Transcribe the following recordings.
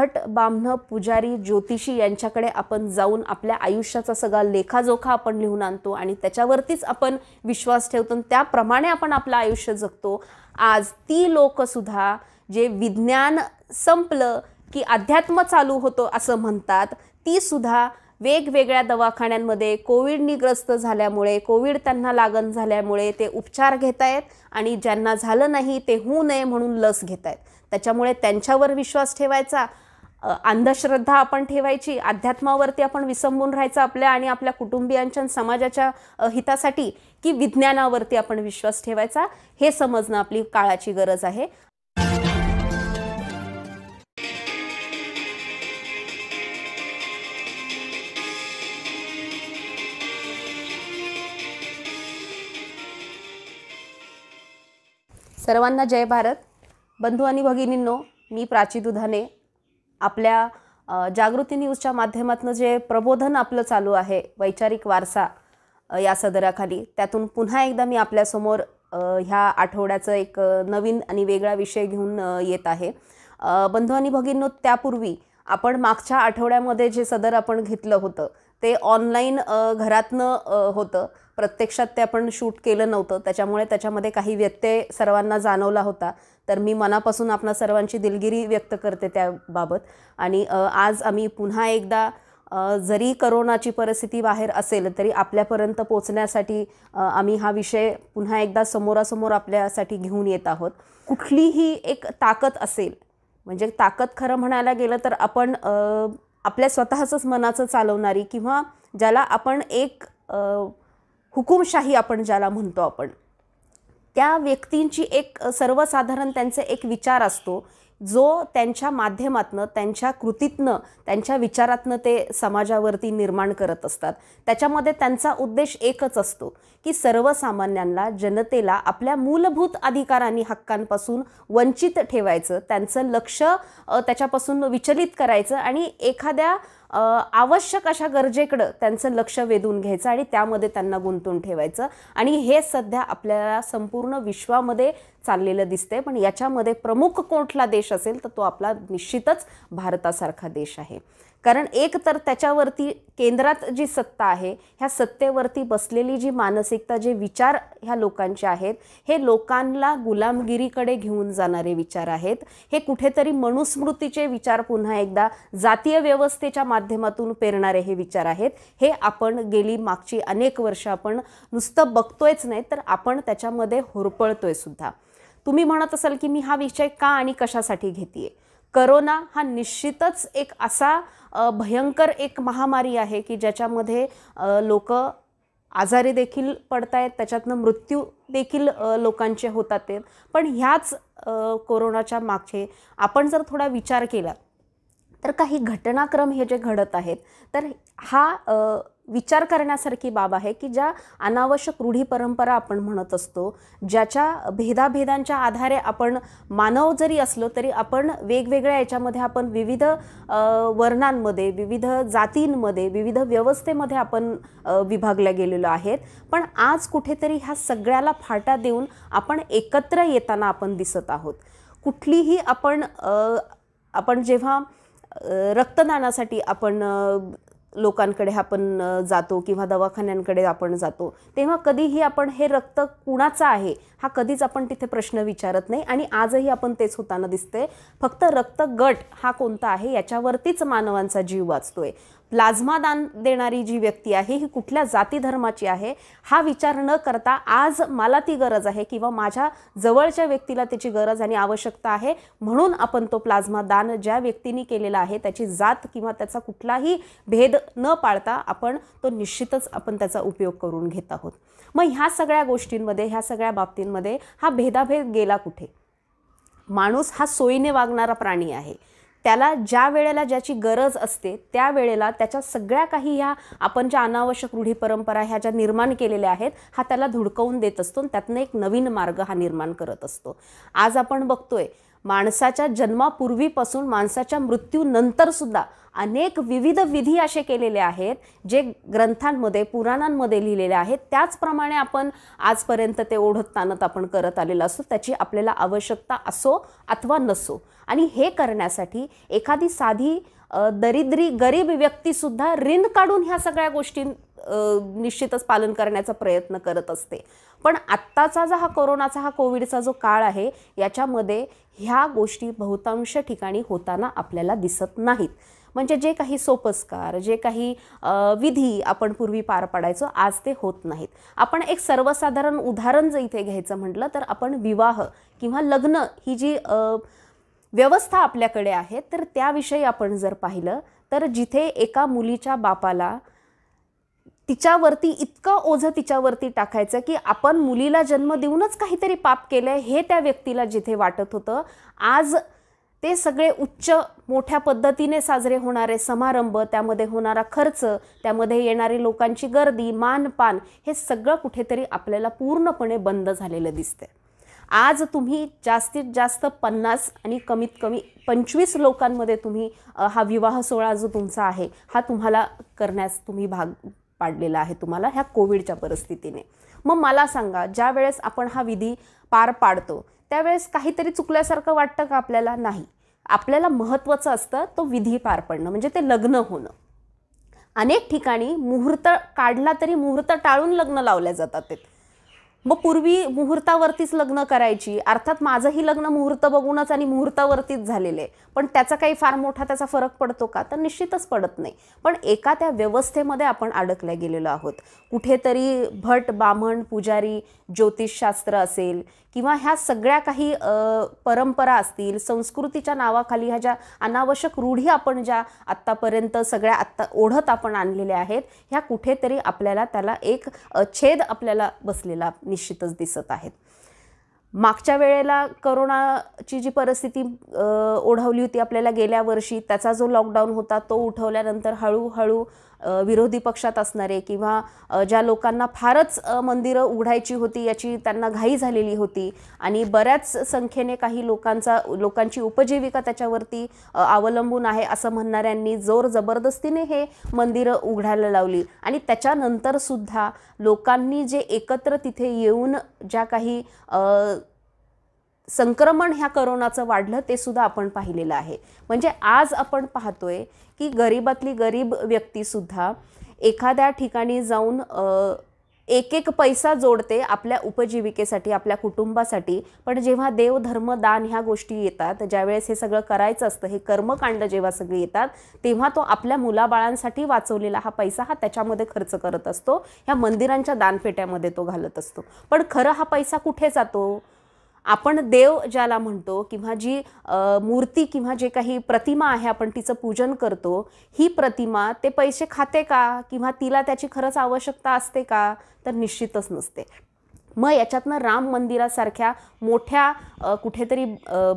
भट, बामण, पुजारी, ज्योतिषी यांच्याकडे आपण जाऊन आपल्या आयुष्याचा सगळा लेखाजोखा आपण लिहून आणतो आणि त्याच्यावरतीच आपण विश्वास ठेवतो आणि त्याप्रमाणे आपण आपलं आयुष्य जगतो. आज ती लोकसुद्धा जे विज्ञान संपलं की अध्यात्म चालू होतो असं म्हणतात, ती सुद्धा वेगवेगळ्या दवाखान्यांमध्ये कोविडनी ग्रस्त झाल्यामुळे, कोविड त्यांना लागण झाल्यामुळे ते उपचार घेत आहेत आणि ज्यांना झालं नाही ते होऊ नये म्हणून लस घेत आहेत. त्याच्यामुळे त्यांच्यावर विश्वास ठेवायचा, अंधश्रद्धा आपण ठेवायची, अध्यात्मावरती आपण विसंबून राहायचं आपल्या आणि आपल्या कुटुंबियांच्या समाजाच्या हितासाठी, की विज्ञानावरती आपण विश्वास ठेवायचा, हे समजणं आपली काळाची गरज आहे. सर्वांना जय भारत. बंधू आणि भगिनींनो, मी प्राची दुधाने आपल्या जागृती न्यूजच्या माध्यमातून जे प्रबोधन आपलं चालू आहे वैचारिक वारसा या सदराखाली, त्यातून पुन्हा एकदा मी आपल्यासमोर ह्या आठवड्याचं एक नवीन आणि वेगळा विषय घेऊन येत आहे. बंधू आणि भगिनींनो, त्यापूर्वी आपण मागच्या आठवड्यामध्ये जे सदर आपण घेतलं होतं ते ऑनलाईन घरातनं होतं, प्रत्यक्षात ते आपण शूट केलं नव्हतं. त्याच्यामुळे त्याच्यामध्ये काही व्यत्यय सर्वांना जाणवला होता. तर मी मनापासून आपणा सर्वांची दिलगिरी व्यक्त करते त्याबाबत. आणि आज आम्ही पुन्हा एकदा जरी करोनाची परिस्थिती बाहेर असेल तरी आपल्यापर्यंत पोचण्यासाठी आम्ही हा विषय पुन्हा एकदा समोरासमोर आपल्यासाठी घेऊन येत आहोत. कुठलीही एक ताकद असेल, म्हणजे ताकद खरं म्हणायला गेलं तर आपण आपल्या स्वतःचंच मनाचं चालवणारी, किंवा ज्याला आपण एक हुकुमशाही आपण ज्याला म्हणतो आपण, त्या व्यक्तींची एक सर्वसाधारण त्यांचे एक विचार असतो, जो त्यांच्या माध्यमातनं, त्यांच्या कृतीतनं, त्यांच्या विचारातनं ते समाजावरती निर्माण करत असतात. त्याच्यामध्ये त्यांचा उद्देश एकच असतो की सर्वसामान्यांना, जनतेला आपल्या मूलभूत अधिकारांनी, हक्कांपासून वंचित ठेवायचं, त्यांचं लक्ष त्याच्यापासून विचलित करायचं आणि एखाद्या आवश्यक अशा गरजेकडं त्यांचं लक्ष वेधून घ्यायचं आणि त्यामध्ये त्यांना गुंतवून ठेवायचं. आणि हे सध्या आपल्याला संपूर्ण विश्वामध्ये चाललेलं दिसतंय. पण याच्यामध्ये प्रमुख कुठला देश असेल तर तो आपला निश्चितच भारतासारखा देश आहे. कारण एक तर त्याच्यावरती केंद्रात जी सत्ता आहे, ह्या सत्तेवरती बसलेली जी मानसिकता, जे विचार ह्या लोकांचे आहेत, हे लोकांना गुलामगिरीकडे घेऊन जाणारे विचार आहेत. हे कुठेतरी मनुस्मृतीचे विचार पुन्हा एकदा जातीय व्यवस्थेच्या माध्यमातून पेरणारे हे विचार आहेत. हे आपण गेली मागची अनेक वर्ष आपण नुसतं बघतोयच नाही, तर आपण त्याच्यामध्ये होरपळतोय सुद्धा. तुम्ही म्हणत असाल की मी हा विषय का आणि कशासाठी घेतेय. करोना हा निश्चितच एक असा भयंकर एक महामारी आहे की ज्याच्यामध्ये लोक आजारी देखील पडतायत, त्याच्यातनं मृत्यू देखील लोकांचे होतात आहेत. पण ह्याच कोरोनाच्या मागचे आपण जर थोडा विचार केला तर काही घटनाक्रम हे जे घडत आहेत, तर हा विचार करण्यासारखी बाब आहे की ज्या अनावश्यक रूढी परंपरा आपण म्हणत असतो, ज्याच्या भेदाभेदांच्या आधारे आपण मानव जरी असलो तरी आपण वेगवेगळ्या याच्यामध्ये आपण विविध वर्णांमध्ये, विविध जातींमध्ये, विविध व्यवस्थेमध्ये आपण विभागल्या गेलेलो आहेत. पण आज कुठेतरी ह्या सगळ्याला फाटा देऊन आपण एकत्र येताना आपण दिसत आहोत. कुठलीही आपण जेव्हा रक्तदानासाठी आपण लोकांकडे आपण जातो किंवा दवाखान्यांकडे आपण जातो, तेव्हा कधीही आपण हे रक्त कुणाचं आहे हा कधीच आपण तिथे प्रश्न विचारत नाही. आणि आजही आपण तेच होताना दिसते. फक्त रक्त गट हा कोणता आहे याच्यावरतीच मानवांचा जीव वाचतोय. प्लाझ्मा दान देणारी जी व्यक्ती आहे ही कुठल्या जाती धर्माची आहे हा विचार न करता आज मला ती गरज आहे किंवा माझ्या जवळच्या व्यक्तीला त्याची गरज आणि आवश्यकता आहे, म्हणून आपण तो प्लाझ्मा दान ज्या व्यक्तीने केलेला आहे त्याची जात किंवा त्याचा कुठलाही भेद न पाळता आपण तो निश्चितच आपण त्याचा उपयोग करून घेत आहोत. मग ह्या सगळ्या गोष्टींमध्ये, ह्या सगळ्या बाबतींमध्ये हा भेदाभेद गेला कुठे. माणूस हा सोयीने वागणारा प्राणी आहे. त्याला ज्या वेळेला ज्याची गरज असते त्या वेळेला त्याच्या सगळ्या काही ह्या आपण ज्या अनावश्यक रूढी परंपरा ह्या ज्या निर्माण केलेल्या आहेत हा त्याला धुडकवून देत असतो. त्यातनं एक नवीन मार्ग हा निर्माण करत असतो. आज आपण बघतोय माणसाच्या जन्मापूर्वीपासून माणसाच्या मृत्यूनंतर सुद्धा अनेक विविध विधी असे केलेले आहेत जे ग्रंथांमध्ये पुराणांमध्ये लिहिलेले आहेत. त्याचप्रमाणे आपण आजपर्यंत ते ओढत ताणत आपण करत आलेलो असतो, त्याची आपल्याला आवश्यकता असो अथवा नसो. आणि हे करण्यासाठी एखादी साधी दरिद्री गरीब व्यक्तीसुद्धा ऋण काढून ह्या सगळ्या गोष्टी निश्चितच पालन करण्याचा प्रयत्न करत असते. पण आत्ताचा हा कोरोनाचा हा कोविडचा जो काळ आहे याच्यामध्ये ह्या गोष्टी बहुतांश ठिकाणी होताना आपल्याला दिसत नाहीत. म्हणजे जे काही सोपस्कार, जे काही विधी आपण पूर्वी पार पाडायचो, आज ते होत नाहीत. आपण एक सर्वसाधारण उदाहरण जर इथे घ्यायचं म्हटलं तर आपण विवाह किंवा लग्न ही जी व्यवस्था आपल्याकडे आहे तर त्याविषयी आपण जर पाहिलं तर जिथे एका मुलीच्या बापाला तिच्यावरती इतकं ओझं तिच्यावरती टाकायचं की आपण मुलीला जन्म देऊनच काहीतरी पाप केलंय हे त्या व्यक्तीला जिथे वाटत होतं, आज ते सगळे उच्च मोठ्या पद्धतीने साजरे होणारे समारंभ, त्यामध्ये होणारा खर्च, त्यामध्ये येणारी लोकांची गर्दी, मानपान, हे सगळं कुठेतरी आपल्याला पूर्णपणे बंद झालेलं दिसतंय. आज तुम्ही जास्तीत जास्त 50 आणि कमीत कमी 25 लोकांमध्ये तुम्ही हा विवाह सोहळा जो तुमचा आहे हा तुम्हाला करण्यास तुम्ही भाग पाडलेला आहे तुम्हाला ह्या कोविडच्या परिस्थितीने. मग मला सांगा, ज्या वेळेस आपण हा विधी पार पाडतो त्यावेळेस काहीतरी चुकल्यासारखं वाटतं का आपल्याला? नाही. आपल्याला महत्त्वाचं असतं तो विधी पार पडणं, म्हणजे ते लग्न होणं. अनेक ठिकाणी मुहूर्त काढला तरी मुहूर्त टाळून लग्न लावल्या जातात. मग पूर्वी मुहूर्तावरतीच लग्न करायची, अर्थात माझंही लग्न मुहूर्त बघूनच आणि मुहूर्तावरतीच झालेले आहे. पण त्याचा काही फार मोठा त्याचा फरक पडतो का? तर निश्चितच पडत नाही. पण एका त्या व्यवस्थेमध्ये आपण अडकल्या गेलेलो आहोत. कुठेतरी भट, बामण, पुजारी, ज्योतिषशास्त्र असेल किंवा ह्या सगळ्या काही परंपरा असतील, संस्कृतीच्या नावाखाली ह्या ज्या अनावश्यक रूढी आपण ज्या आत्तापर्यंत सगळ्या आत्ता ओढत आपण आणलेल्या आहेत, ह्या कुठेतरी आपल्याला त्याला एक छेद आपल्याला बसलेला निश्चितच दिसत आहेत. मागच्या वेळेला कोरोनाची जी परिस्थिती ओढवली होती आपल्याला गेल्या वर्षी, त्याचा जो लॉकडाऊन होता तो उठवल्यानंतर हळूहळू विरोधी पक्षात असणारे किंवा ज्या लोकांना फारच मंदिरं उघडायची होती याची त्यांना घाई झालेली होती आणि बऱ्याच संख्येने काही लोकांची उपजीविका त्याच्यावरती अवलंबून आहे असं म्हणणाऱ्यांनी जोर जबरदस्तीने हे मंदिरं उघडायला लावली. आणि त्याच्यानंतर सुद्धा लोकांनी जे एकत्र तिथे येऊन ज्या काही संक्रमण ह्या कोरोनाचं वाढलं ते सुद्धा आपण पाहिलेलं आहे. म्हणजे आज आपण पाहतोय की गरीबातली गरीब व्यक्तीसुद्धा एखाद्या ठिकाणी जाऊन एक एक पैसा जोडते आपल्या उपजीविकेसाठी, आपल्या कुटुंबासाठी. पण जेव्हा देव, धर्म, दान ह्या गोष्टी येतात, ज्यावेळेस हे सगळं करायचं असतं, हे कर्मकांड जेव्हा सगळे येतात, तेव्हा तो आपल्या मुलाबाळांसाठी वाचवलेला हा पैसा हा त्याच्यामध्ये खर्च करत असतो, ह्या मंदिरांच्या दानपेट्यामध्ये तो घालत असतो. पण खरं हा पैसा कुठे जातो? आपण देव ज्याला म्हणतो किंवा जी मूर्ती किंवा जे काही प्रतिमा आहे आपण तिचं पूजन करतो, ही प्रतिमा ते पैसे खाते का किंवा तिला त्याची खरंच आवश्यकता असते का? तर निश्चितच नसते. मग याच्यातनं राम मंदिरासारख्या मोठ्या कुठेतरी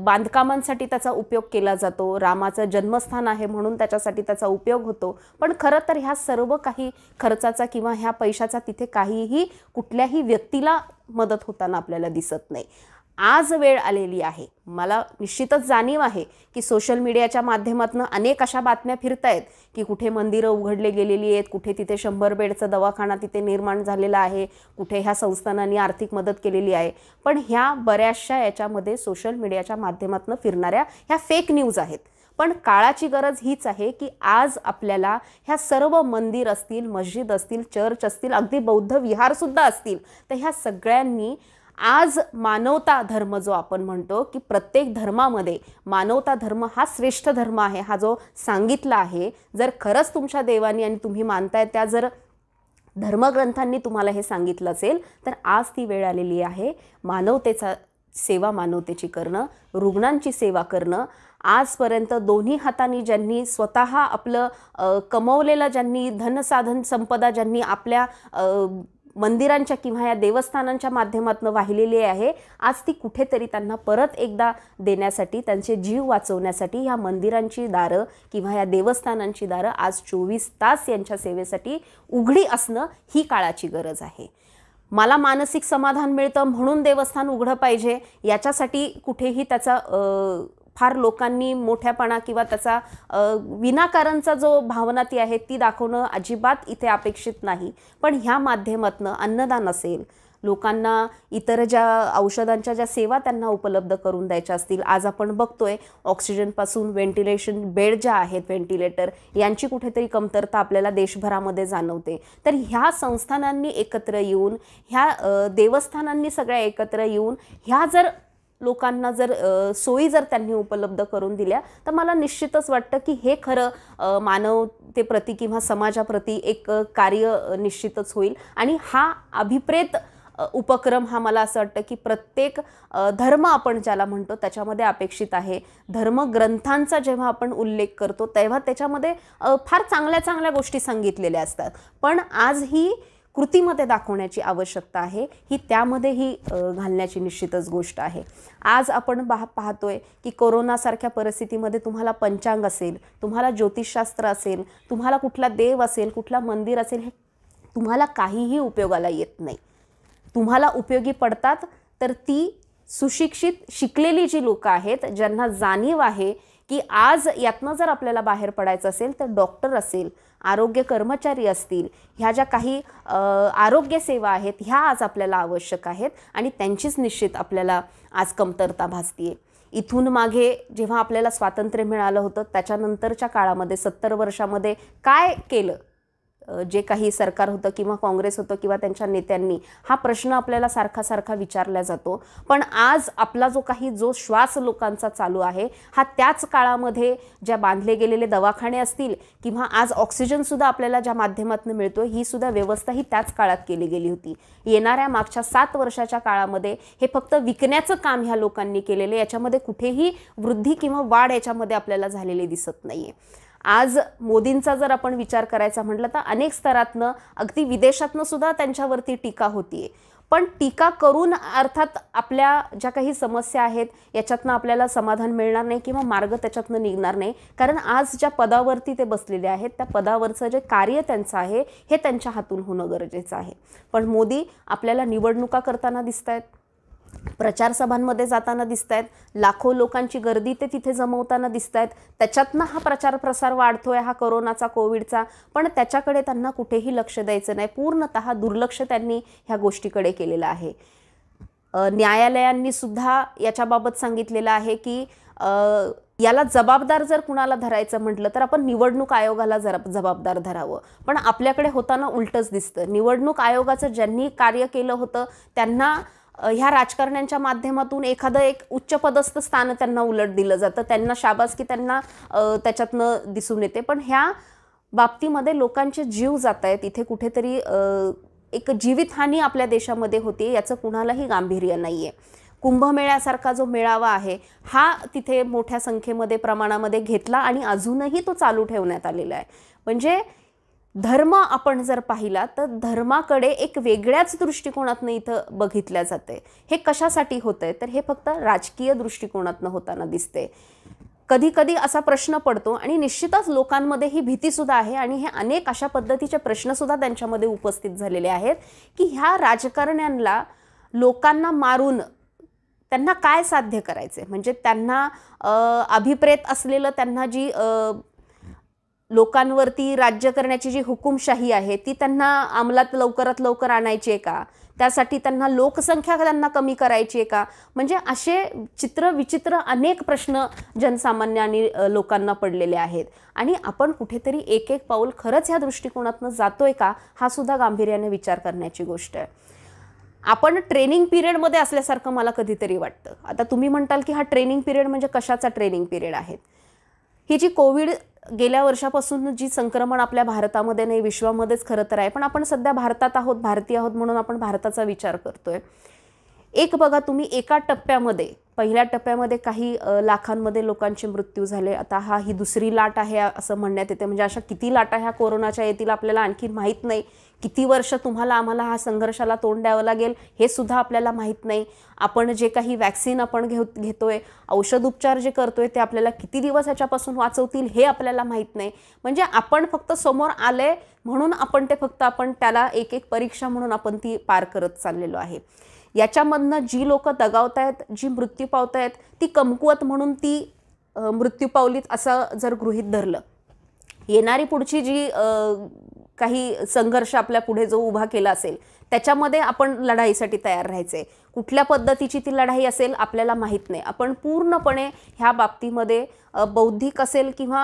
बांधकामांसाठी त्याचा उपयोग केला जातो. रामाचं जन्मस्थान आहे म्हणून त्याच्यासाठी त्याचा उपयोग होतो. पण खरं तर ह्या सर्व काही खर्चाचा किंवा ह्या पैशाचा तिथे काहीही कुठल्याही व्यक्तीला मदत होताना आपल्याला दिसत नाही. आज वेळ आलेली आहे, मला निश्चितच जाणीव आहे की सोशल मीडियाच्या माध्यमातून अनेक अशा बातम्या फिरत आहेत की कुठे मंदिरं उघडले गेलेली आहेत, कुठे तिथे 100 बेडचा दवाखाना तिथे निर्माण झालेला आहे, कुठे ह्या संस्थानांनी आर्थिक मदत केलेली आहे. पण ह्या बऱ्याचशा याच्यामध्ये सोशल मीडियाच्या माध्यमातून फिरणाऱ्या ह्या फेक न्यूज आहेत. पण काळाची गरज हीच आहे की आज आपल्याला ह्या सर्व मंदिर असतील, मस्जिद असतील, चर्च असतील, अगदी बौद्ध विहारसुद्धा असतील, तर ह्या सगळ्यांनी आज मानवता धर्म जो आपण म्हणतो की प्रत्येक धर्मामध्ये मानवता धर्म हा श्रेष्ठ धर्म आहे, हा जो सांगितला आहे, जर खरंच तुमच्या देवानी आणि तुम्ही मानताय त्या जर धर्मग्रंथांनी तुम्हाला हे सांगितलं असेल तर आज ती वेळ आलेली आहे मानवतेचा सेवा, मानवतेची करणं, रुग्णांची सेवा करणं. आजपर्यंत दोन्ही हातांनी ज्यांनी स्वतः आपलं कमवलेलं, ज्यांनी धनसाधन संपदा ज्यांनी आपल्या मंदिरांच्या किंवा या देवस्थानांच्या माध्यमातून वाहिलेली आहे, आज ती कुठेतरी त्यांना परत एकदा देण्यासाठी, त्यांचे जीव वाचवण्यासाठी ह्या मंदिरांची दारं किंवा या देवस्थानांची दारं आज 24 तास यांच्या सेवेसाठी उघडी असणं ही काळाची गरज आहे. मला मानसिक समाधान मिळतं म्हणून देवस्थान उघडं पाहिजे, याच्यासाठी कुठेही त्याचा फार लोकांनी मोठ्यापणा किंवा त्याचा विनाकारणचा जो भावना ती आहे ती दाखवणं अजिबात इथे अपेक्षित नाही. पण ह्या माध्यमातनं अन्नदान असेल, लोकांना इतर ज्या औषधांच्या ज्या सेवा त्यांना उपलब्ध करून द्यायच्या असतील, आज आपण बघतोय ऑक्सिजनपासून व्हेंटिलेशन बेड ज्या आहेत, व्हेंटिलेटर यांची कुठेतरी कमतरता आपल्याला देशभरामध्ये जाणवते. तर ह्या संस्थानांनी एकत्र येऊन, ह्या देवस्थानांनी सगळ्या एकत्र येऊन ह्या जर लोकांना जर सोयी जर त्यांनी उपलब्ध करून दिल्या तर मला निश्चितच वाटतं की हे खरं मानवतेप्रती किंवा समाजाप्रती एक कार्य निश्चितच होईल. आणि हा अभिप्रेत उपक्रम हा मला असं वाटतं की प्रत्येक धर्म आपण ज्याला म्हणतो त्याच्यामध्ये अपेक्षित आहे. धर्मग्रंथांचा जेव्हा आपण उल्लेख करतो तेव्हा त्याच्यामध्ये फार चांगल्या चांगल्या गोष्टी सांगितलेल्या असतात, पण आज ही कृतीमध्ये दाखवण्याची आवश्यकता आहे, ही त्यामध्येही घालण्याची निश्चितच गोष्ट आहे. आज आपण पाहतोय की कोरोनासारख्या परिस्थितीमध्ये तुम्हाला पंचांग असेल, तुम्हाला ज्योतिषशास्त्र असेल, तुम्हाला कुठला देव असेल, कुठला मंदिर असेल, हे तुम्हाला काहीही उपयोगाला येत नाही. तुम्हाला उपयोगी पडतात तर ती सुशिक्षित शिकलेली जी लोकं आहेत, ज्यांना जाणीव आहे की आज यातनं जर आपल्याला बाहेर पडायचं असेल तर डॉक्टर असेल, आरोग्य कर्मचारी असतील, ह्या ज्या काही आरोग्य सेवा आहेत ह्या आज आपल्याला आवश्यक आहेत आणि त्यांचीच निश्चित आपल्याला आज कमतरता भासतीये. इथून मागे जेव्हा आपल्याला स्वातंत्र्य मिळालं होतं त्याच्यानंतरच्या काळामध्ये 70 वर्षामध्ये काय केलं जे काही सरकार होतं किंवा काँग्रेस होतं किंवा त्यांच्या नेत्यांनी, हा प्रश्न आपल्याला सारखा सारखा विचारला जातो. पण आज आपला जो श्वास लोकांचा चालू आहे हा त्याच काळामध्ये ज्या बांधले गेलेले दवाखाने असतील किंवा आज ऑक्सिजनसुद्धा आपल्याला ज्या माध्यमातून मिळतो ही सुद्धा व्यवस्था ही त्याच काळात केली गेली होती. येणाऱ्या मागच्या 7 वर्षाच्या काळामध्ये हे फक्त विकण्याचं काम ह्या लोकांनी केलेले, याच्यामध्ये कुठेही वृद्धी किंवा वाढ याच्यामध्ये आपल्याला झालेली दिसत नाहीये. आज मोदींचा जर आपण विचार करायचा म्हटलं तर अनेक स्तरातनं अगदी विदेशातनं सुद्धा त्यांच्यावरती टीका होतीये. पण टीका करून अर्थात आपल्या ज्या काही समस्या आहेत याच्यातनं आपल्याला समाधान मिळणार नाही किंवा मार्ग त्याच्यातनं निघणार नाही, कारण आज ज्या पदावरती ते बसलेले आहेत त्या पदावरचं जे कार्य त्यांचं आहे हे त्यांच्या हातून होणं गरजेचं आहे. पण मोदी आपल्याला निवडणुका करताना दिसत आहेत, प्रचार सभांमध्ये जाताना दिसत आहेत, लाखो लोकांची गर्दी ते तिथे जमवताना दिसत आहेत. त्याच्यातनं हा प्रचार प्रसार वाढतोय हा कोरोनाचा, कोविडचा, पण त्याच्याकडे त्यांना कुठेही लक्ष द्यायचं नाही. पूर्णतः दुर्लक्ष त्यांनी ह्या गोष्टीकडे केलेलं आहे. न्यायालयांनी सुद्धा याच्याबाबत सांगितलेलं आहे की याला जबाबदार जर कुणाला धरायचं म्हटलं तर आपण निवडणूक आयोगाला जबाबदार धरावं. पण आपल्याकडे होताना उलटच दिसतं. निवडणूक आयोगाचं ज्यांनी कार्य केलं होतं त्यांना ह्या राजकारण्यांच्या माध्यमातून एखादं एक उच्चपदस्थ स्थान त्यांना उलट दिलं जातं, त्यांना शाबासकी त्यांना त्याच्यातनं दिसून येते. पण ह्या बाबतीमध्ये लोकांचे जीव जात आहेत, इथे कुठेतरी एक जीवितहानी आपल्या देशामध्ये होते, याचं कुणालाही गांभीर्य नाही आहे. कुंभमेळ्यासारखा जो मेळावा आहे हा तिथे मोठ्या संख्येमध्ये प्रमाणामध्ये घेतला आणि अजूनही तो चालू ठेवण्यात आलेला आहे. म्हणजे धर्म आपण जर पाहिला तर धर्माकडे एक वेगळ्याच दृष्टिकोनातनं इथं बघितल्या जाते. हे कशासाठी होतंय तर हे फक्त राजकीय दृष्टिकोनातनं होताना दिसते. कधी कधी असा प्रश्न पडतो आणि निश्चितच लोकांमध्ये ही भीतीसुद्धा आहे आणि हे अनेक अशा पद्धतीचे प्रश्नसुद्धा त्यांच्यामध्ये उपस्थित झालेले आहेत की ह्या राजकारण्यांना लोकांना मारून त्यांना काय साध्य करायचे. म्हणजे त्यांना अभिप्रेत असलेलं त्यांना जी लोकांवरती राज्य करण्याची जी हुकुमशाही आहे ती त्यांना अंमलात लवकरात लवकर आणायची आहे का, त्यासाठी त्यांना लोकसंख्या त्यांना कमी करायची आहे का. म्हणजे असे विचित्र अनेक प्रश्न जनसामान्य आणि लोकांना पडलेले आहेत आणि आपण कुठेतरी एक एक पाऊल खरंच ह्या दृष्टिकोनातनं जातोय का हा सुद्धा गांभीर्याने विचार करण्याची गोष्ट आहे. आपण ट्रेनिंग पिरियडमध्ये असल्यासारखं मला कधीतरी वाटतं. आता तुम्ही म्हणताल की हा ट्रेनिंग पिरियड म्हणजे कशाचा ट्रेनिंग पिरियड आहे. ही जी कोविड गेल्या वर्षापासून जी संक्रमण आपल्या भारतामध्ये नाही विश्वामध्येच खरं तर आहे, पण आपण सध्या भारतात आहोत, भारतीय आहोत म्हणून आपण भारताचा विचार करतोय. एक बघा तुम्ही एका टप्प्यामध्ये, पहिल्या टप्प्यामध्ये काही लाखांमध्ये लोकांचे मृत्यू झाले. आता ही दुसरी लाट आहे असं म्हणण्यात येते. म्हणजे अशा किती लाटा ह्या कोरोनाच्या येतील आपल्याला आणखी माहीत नाही. किती वर्ष तुम्हाला आम्हाला हा संघर्षाला तोंड द्यावं लागेल हे सुद्धा आपल्याला माहीत नाही. आपण जे काही वॅक्सिन आपण घेतोय, औषध उपचार जे करतोय ते आपल्याला किती दिवस ह्याच्यापासून वाचवतील हे आपल्याला माहीत नाही. म्हणजे आपण फक्त समोर आले म्हणून आपण त्याला एक एक परीक्षा म्हणून आपण ती पार करत चाललेलो आहे. याच्यामधनं जी लोक दगावतायत, जी मृत्यू पावतायत, ती कमकुवत म्हणून ती मृत्यू पावलीत असं जर गृहीत धरलं, येणारी पुढची जी काही संघर्ष आपल्या पुढे जो उभा केला असेल त्याच्यामध्ये आपण लढाईसाठी तयार राहायचे. कुठल्या पद्धतीची ती लढाई असेल आपल्याला माहीत नाही. आपण पूर्णपणे ह्या बाबतीमध्ये बौद्धिक असेल किंवा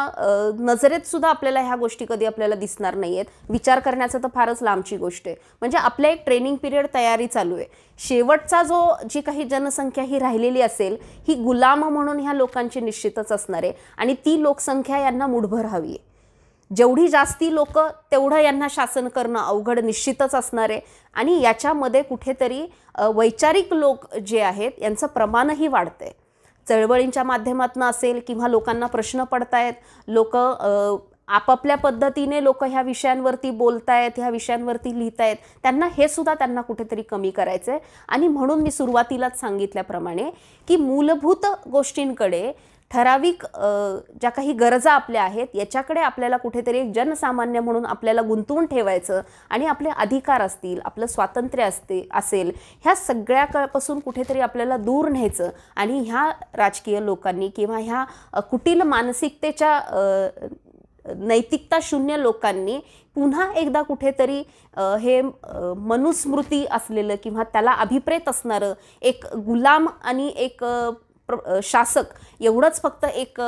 नजरेत सुद्धा आपल्याला ह्या गोष्टी कधी आपल्याला दिसणार नाही आहेत. विचार करण्याचं तर फारच लांबची गोष्ट आहे. म्हणजे आपलं एक ट्रेनिंग पिरियड तयारी चालू आहे. शेवटचा जी काही जनसंख्या ही राहिलेली असेल ही गुलाम म्हणून ह्या लोकांची निश्चितच असणार आहे आणि ती लोकसंख्या यांना मुठभर हवी आहे. जेवढी जास्ती लोक तेवढं यांना शासन करणं अवघड निश्चितच असणार आहे आणि याच्यामध्ये कुठेतरी वैचारिक लोक जे आहेत यांचं प्रमाणही वाढतंय. चळवळींच्या माध्यमातून असेल किंवा लोकांना प्रश्न पडतायत, लोक आपापल्या पद्धतीने ह्या विषयांवरती बोलतायत, ह्या विषयांवरती लिहितायत. हे सुद्धा त्यांना कुठेतरी कमी करायचं आहे. आणि म्हणून मी सुरुवातीलाच सांगितल्याप्रमाणे की मूलभूत गोष्टींकडे, ठराविक ज्या काही गरजा आपल्या आहेत याच्याकडे आपल्याला कुठेतरी एक जनसामान्य म्हणून आपल्याला गुंतवून ठेवायचं आणि आपले अधिकार असतील, आपलं स्वातंत्र्य असेल, ह्या सगळ्यापासून कुठेतरी आपल्याला दूर न्यायचं. आणि ह्या राजकीय लोकांनी किंवा ह्या कुटील मानसिकतेच्या नैतिकता शून्य लोकांनी पुन्हा एकदा कुठेतरी हे मनुस्मृती असलेलं किंवा त्याला अभिप्रेत असणारं एक गुलाम आणि एक शासक एवढंच फक्त एक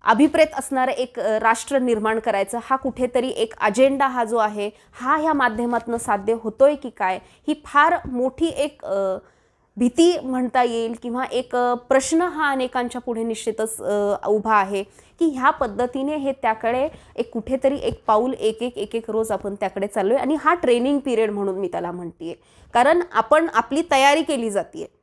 अभिप्रेत असणारं एक राष्ट्र निर्माण करायचं, हा कुठेतरी एक अजेंडा हा जो आहे हा ह्या माध्यमातून साध्य होतोय की काय, ही फार मोठी एक भीती म्हणता येईल किंवा एक प्रश्न हा अनेकांच्या पुढे निश्चितच उभा आहे की ह्या पद्धतीने हे त्याकडे एक कुठेतरी एक पाऊल एक रोज आपण त्याकडे चाललोय. आणि हा ट्रेनिंग पिरियड म्हणून मी त्याला म्हणतेय, कारण आपण आपली तयारी केली जाते.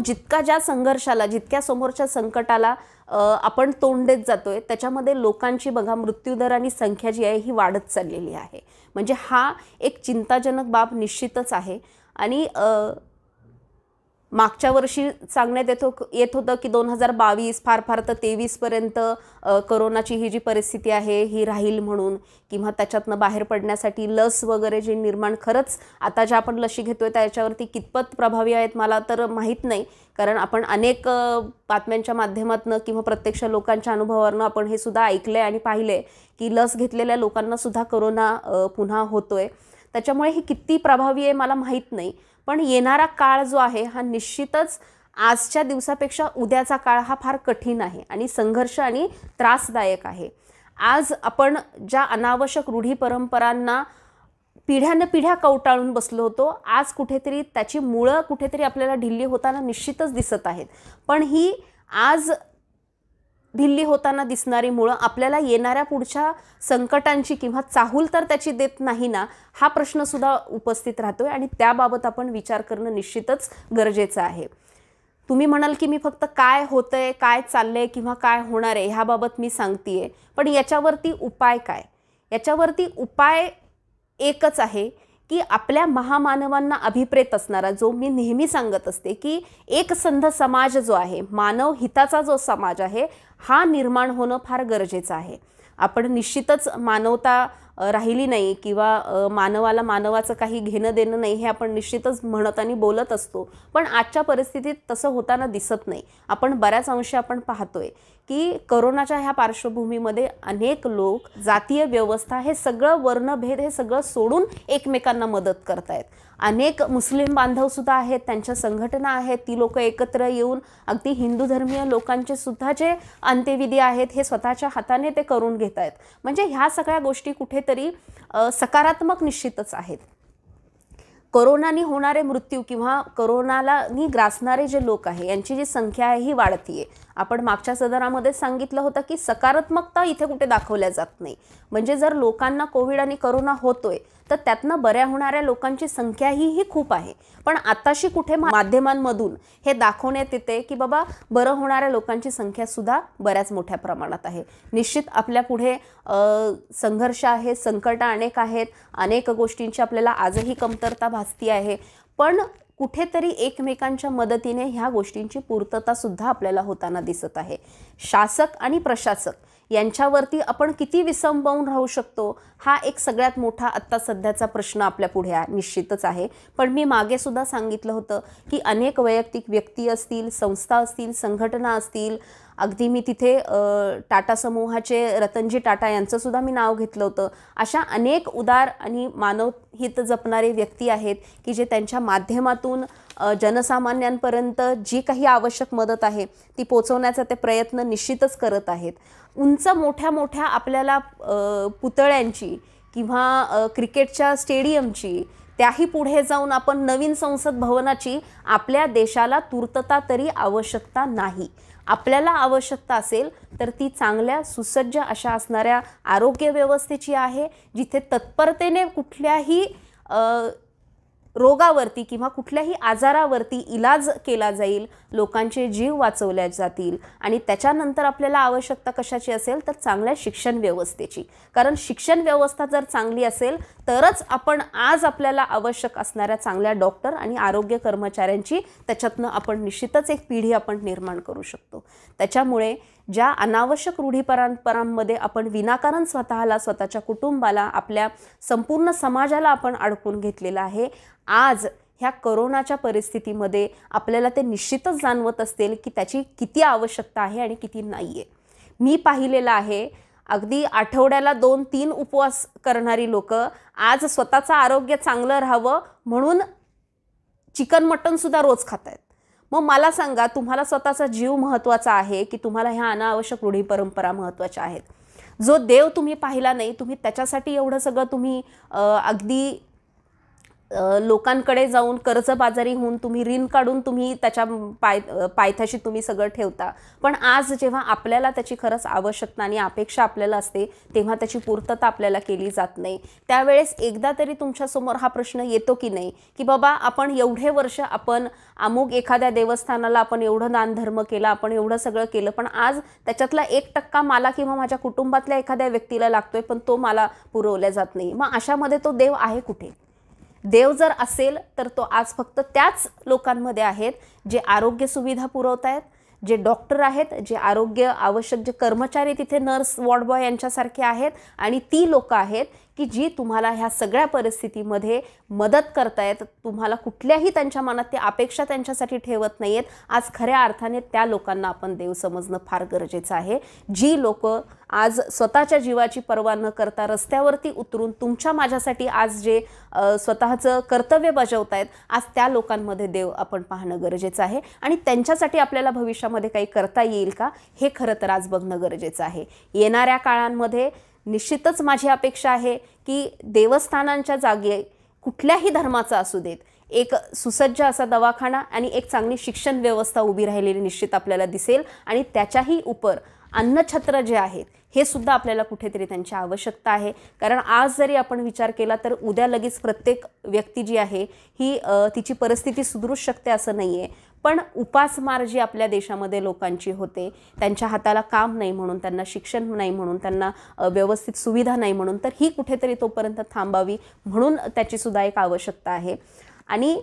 जितका ज्या संघर्षाला, जितक्या समोरच्या संकटाला आपण तोंड देत जातोय त्याच्यामध्ये लोकांची बघा मृत्यूदर आणि संख्या जी आहे ही वाढत चाललेली आहे. म्हणजे हा एक चिंताजनक बाब निश्चितच आहे. आणि मागच्या वर्षी सांगण्यात येत होतं की 2022 फार तर 23 पर्यंत कोरोनाची ही जी परिस्थिती आहे ही राहील म्हणून, किंवा त्याच्यातनं बाहेर पडण्यासाठी लस वगैरे जे निर्माण, खरंच आता ज्या आपण लशी घेतोय त्याच्यावरती कितपत प्रभावी आहेत मला तर माहीत नाही. कारण आपण अनेक बातम्यांच्या माध्यमातून किंवा प्रत्यक्ष लोकांच्या अनुभवावरून आपण हे सुद्धा ऐकलंय आणि पाहिलंय की लस घेतलेल्या लोकांना सुद्धा कोरोना पुन्हा होतोय. त्याच्यामुळे हे किती प्रभावी आहे मला माहीत नाही. पण येणारा काळ जो आहे हा निश्चितच आजच्या दिवसापेक्षा उद्याचा काळ हा फार कठीण आहे आणि संघर्ष आणि त्रासदायक आहे. आज आपण ज्या अनावश्यक रूढी परंपरांना पिढ्यानपिढ्या कवटाळून बसलो होतो, आज कुठेतरी त्याची मुळं कुठेतरी आपल्याला ढिल्ली होताना निश्चितच दिसत आहेत. पण ही आज ढिल्ली होताना दिसणारी मुळं आपल्याला येणाऱ्या पुढच्या संकटांची किंवा चाहूल तर त्याची देत नाही ना, हा प्रश्न सुद्धा उपस्थित राहतोय आणि त्याबाबत आपण विचार करणं निश्चितच गरजेचं आहे. तुम्ही म्हणाल की मी फक्त काय होतंय, काय चाललंय किंवा काय होणार आहे ह्याबाबत मी सांगतेय, पण याच्यावरती उपाय काय? याच्यावरती उपाय एकच आहे की आपल्या महामानवांना अभिप्रेत असणारा, जो मी नेहमी सांगत असते की एकसंध समाज जो आहे, मानव हिताचा जो समाज आहे हा निर्माण होणं फार गरजेचं आहे. आपण निश्चितच मानवता राहिली नाही किंवा मानवाला मानवाचं काही घेणं देणं नाही हे आपण निश्चितच म्हणत आणि बोलत असतो, पण आजच्या परिस्थितीत तसं होताना दिसत नाही. आपण बऱ्याच अंशी आपण पाहतोय की कोरोनाच्या ह्या पार्श्वभूमीमध्ये अनेक लोक जातीय व्यवस्था हे सगळं, वर्णभेद हे सगळं सोडून एकमेकांना मदत करतायत. अनेक मुस्लिम बांधव सुद्धा आहेत, त्यांच्या संघटना आहेत, ती लोक एकत्र येऊन अगदी हिंदू धर्मीय लोकांचे सुद्धा जे अंत्यविधी आहेत हे स्वतःच्या हाताने ते करून घेत आहेत. म्हणजे ह्या सगळ्या गोष्टी कुठेतरी सकारात्मक निश्चितच आहेत. कोरोनाने होणारे मृत्यू किंवा कोरोनाला ग्रासणारे जे लोक आहे यांची जी संख्या आहे ही वाढतीये. आपण मागच्या सदरामध्ये सांगितलं होतं की सकारात्मकता इथे कुठे दाखवल्या जात नाही. म्हणजे जर लोकांना कोविड आणि करोना होतोय तर त्यातनं बऱ्या होणाऱ्या लोकांची संख्याही खूप आहे, पण आताशी कुठे माध्यमांमधून हे दाखवण्यात येते की बाबा बरं होणाऱ्या लोकांची संख्या सुद्धा बऱ्याच मोठ्या प्रमाणात आहे. निश्चित आपल्या पुढे संघर्ष आहे, संकट अनेक आहेत, अनेक गोष्टींची आपल्याला आजही कमतरता भासती आहे, पण कुठेतरी एकमेकांच्या मदतीने ह्या गोष्टींची पूर्तता सुद्धा आपल्याला होताना दिसत आहे. शासक आणि प्रशासक यांच्यावरती आपण किती विसंबून राहू शकतो हा एक सगळ्यात मोठा आत्ता सध्याचा प्रश्न आपल्या पुढे निश्चितच आहे. पण मी मागे सुद्धा सांगितलं होतं की अनेक वैयक्तिक व्यक्ती असतील, संस्था असतील, संघटना असतील, अगदी मी तिथे टाटा समूहाचे रतनजी टाटा यांचं सुद्धा मी नाव घेतलं होतं. अशा अनेक उदार आणि मानवहित जपणारे व्यक्ती आहेत की जे त्यांच्या माध्यमातून जनसामान्यांपर्यंत जी काही आवश्यक मदत आहे ती पोचवण्याचा ते प्रयत्न निश्चितच करत आहेत. उंच मोठ्या मोठ्या आपल्याला पुतळ्यांची किंवा क्रिकेटच्या स्टेडियमची, त्याही पुढे जाऊन आपण नवीन संसद भवनाची आपल्या देशाला तूर्तता तरी आवश्यकता नाही. आपल्याला आवश्यकता असेल तर ती चांगल्या सुसज्ज अशा असणाऱ्या आरोग्य व्यवस्थेची आहे, जिथे तत्परतेने कुठल्याही रोगावरती किंवा कुठल्याही आजारावरती इलाज केला जाईल, लोकांचे जीव वाचवले जातील. आणि त्याच्यानंतर आपल्याला आवश्यकता कशाची असेल तर चांगल्या शिक्षण व्यवस्थेची. कारण शिक्षण व्यवस्था जर चांगली असेल तरच आपण आज आपल्याला आवश्यक असणाऱ्या चांगल्या डॉक्टर आणि आरोग्य कर्मचाऱ्यांची त्याच्यातनं आपण निश्चितच एक पिढी आपण निर्माण करू शकतो. त्याच्यामुळे ज्या अनावश्यक रूढीपरंपरांमध्ये आपण विनाकारण स्वतःला, स्वतःच्या कुटुंबाला, आपल्या संपूर्ण समाजाला आपण अडकून घेतलेलं आहे, आज ह्या कोरोनाच्या परिस्थितीमध्ये आपल्याला ते निश्चितच जाणवत असतील की त्याची किती आवश्यकता आहे आणि किती नाही आहे. मी पाहिलेलं आहे अगदी आठवड्याला 2-3 उपवास करणारी लोकं आज स्वतःचं आरोग्य चांगलं राहावं म्हणून चिकन मटन सुद्धा रोज खात आहेत. मग मला सांगा, तुम्हाला स्वतःचा जीव महत्त्वाचा आहे की तुम्हाला ह्या अनावश्यक रूढी परंपरा महत्त्वाच्या आहेत? जो देव तुम्ही पाहिला नाही, तुम्ही त्याच्यासाठी एवढं सगळं तुम्ही अगदी लोकांकडे जाऊन कर्जबाजारी होऊन तुम्ही ऋण काढून तुम्ही त्याच्या पायथ्याशी तुम्ही सगळं ठेवता. पण आज जेव्हा आपल्याला त्याची खरंच आवश्यकता आणि अपेक्षा आपल्याला असते तेव्हा त्याची पूर्तता आपल्याला केली जात नाही. त्यावेळेस एकदा तरी तुमच्यासमोर हा प्रश्न येतो की नाही की बाबा आपण एवढे वर्ष आपण अमुक एखाद्या देवस्थानाला आपण एवढं दानधर्म केला, आपण एवढं सगळं केलं, पण आज त्याच्यातला 1% मला किंवा माझ्या कुटुंबातल्या एखाद्या व्यक्तीला लागतोय पण तो मला पुरवल्या जात नाही. मग अशामध्ये तो देव आहे कुठे? देव जर असेल तर तो आज फक्त त्याच लोकांमध्ये आहेत जे आरोग्य सुविधा पुरवत आहेत, जे डॉक्टर आहेत, जे आरोग्य आवश्यक जे कर्मचारी तिथे नर्स, वॉर्ड बॉय यांच्यासारखे आहेत, आणि ती लोकं आहेत की जी तुम्हाला ह्या सगळ्या परिस्थितीमध्ये मदत करतायत. तुम्हाला कुठल्याही त्यांच्या मनात ते अपेक्षा त्यांच्यासाठी ठेवत नाहीत. आज खऱ्या अर्थाने त्या लोकांना आपण देव समजणं फार गरजेचं आहे. जी लोकं आज स्वतःच्या जीवाची पर्वा न करता रस्त्यावरती उतरून तुमच्या माझ्यासाठी आज जे स्वतःचं कर्तव्य बजावतायत, आज त्या लोकांमध्ये देव आपण पाहणं गरजेचं आहे. आणि त्यांच्यासाठी आपल्याला भविष्यामध्ये काही करता येईल का हे खरं तर आज बघणं गरजेचं आहे. येणाऱ्या काळांमध्ये निश्चितच माझी अपेक्षा आहे की देवस्थानांच्या जागी कुठल्याही धर्माचा असू देत, एक सुसज्ज असा दवाखाना आणि एक चांगली शिक्षण व्यवस्था उभी राहिलेली निश्चित आपल्याला दिसेल. आणि त्याच्याही उपर अन्नछत्र जे आहेत हे सुद्धा आपल्याला कुठेतरी त्यांची आवश्यकता आहे. कारण आज जरी आपण विचार केला तर उद्या लगेच प्रत्येक व्यक्ती जी आहे ही तिची परिस्थिती सुधरू शकते असं नाही आहे. पण उपासमार जी आपल्या देशामध्ये लोकांची होते, त्यांच्या हाताला काम नाही म्हणून, त्यांना शिक्षण नाही म्हणून, त्यांना व्यवस्थित सुविधा नाही म्हणून, तर ही कुठेतरी तोपर्यंत थांबावी म्हणून त्याची सुद्धा एक आवश्यकता आहे. आणि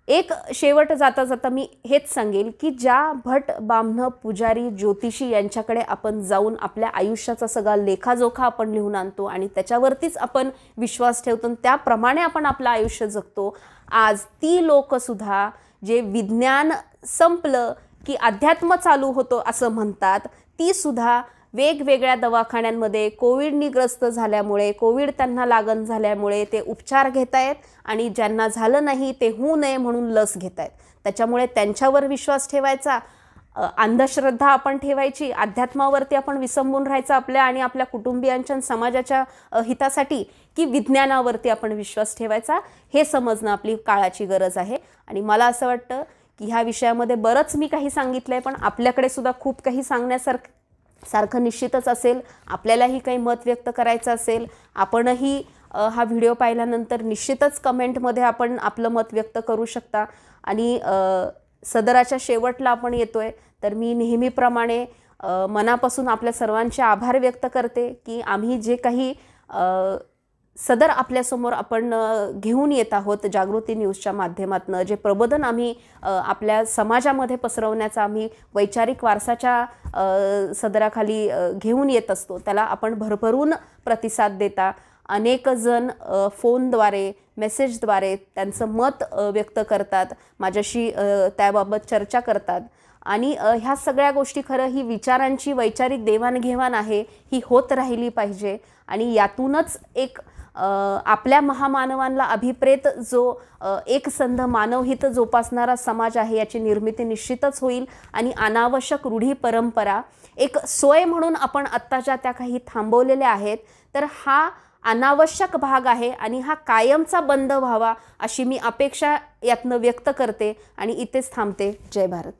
एक शेवट जाता जाता मी हेच सांगेल की ज्या भट, ब्राह्मण, पुजारी, ज्योतिषी यांच्याकडे आपण जाऊन आपल्या आयुष्याचा सगळा लेखाजोखा आपण लिहून आणतो आणि त्याच्यावरतीच आपण विश्वास ठेवतो आणि त्याप्रमाणे आपण आपलं आयुष्य जगतो, आज ती लोकसुद्धा जे विज्ञान संपलं की अध्यात्म चालू होतो असं म्हणतात, ती सुद्धा वेगवेगळ्या दवाखान्यांमध्ये कोविडनी ग्रस्त झाल्यामुळे, कोविड त्यांना लागण झाल्यामुळे ते उपचार घेत आहेत आणि ज्यांना झालं नाही ते होऊ नये म्हणून लस घेत आहेत. त्याच्यामुळे त्यांच्यावर विश्वास ठेवायचा, अंधश्रद्धा आपण ठेवायची, अध्यात्मावरती आपण विसंबून राहायचं आपल्या आणि आपल्या कुटुंबियांच्या समाजाच्या हितासाठी, की विज्ञानावरती आपण विश्वास ठेवायचा, हे समजणं आपली काळाची गरज आहे. आणि मला असं वाटतं की ह्या विषयामध्ये बरंच मी काही सांगितलं आहे, पण आपल्याकडे सुद्धा खूप काही सांगण्यासारखं निश्चितच असेल. आपल्यालाही काही मत व्यक्त करायचं असेल, आपणही हा व्हिडिओ पाहिल्यानंतर निश्चितच कमेंटमध्ये आपण आपलं मत व्यक्त करू शकता. आणि सदराच्या शेवटला आपण येतोय, तर मी नेहमीप्रमाणे मनापासून आपल्या सर्वांचे आभार व्यक्त करते की आम्ही जे काही सदर आपल्यासमोर आपण घेऊन येत आहोत जागृती न्यूजच्या माध्यमातून, जे प्रबोधन आम्ही आपल्या समाजामध्ये पसरवण्याचा आम्ही वैचारिक वारसाच्या सदराखाली घेऊन येत असतो, त्याला आपण भरभरून प्रतिसाद देता. अनेक जण फोनद्वारे, मेसेजद्वारे त्यांचं मत व्यक्त करतात, माझ्याशी त्याबाबत चर्चा करतात. आणि ह्या सगळ्या गोष्टी खरं ही विचारांची वैचारिक देवाणघेवाण आहे, ही होत राहिली पाहिजे. आणि यातूनच एक आपल्या महामानवांना अभिप्रेत जो एकसंध मानवहित जोपासणारा समाज आहे याची निर्मिती निश्चितच होईल. आणि अनावश्यक रूढी परंपरा एक सोय म्हणून आपण आत्ताच्या त्या काही थांबवलेल्या आहेत, तर हा अनावश्यक भाग आहे आणि हा कायमचा बंद व्हावा अशी मी अपेक्षा यातनं व्यक्त करते आणि इथेच थांबते. जय भारत.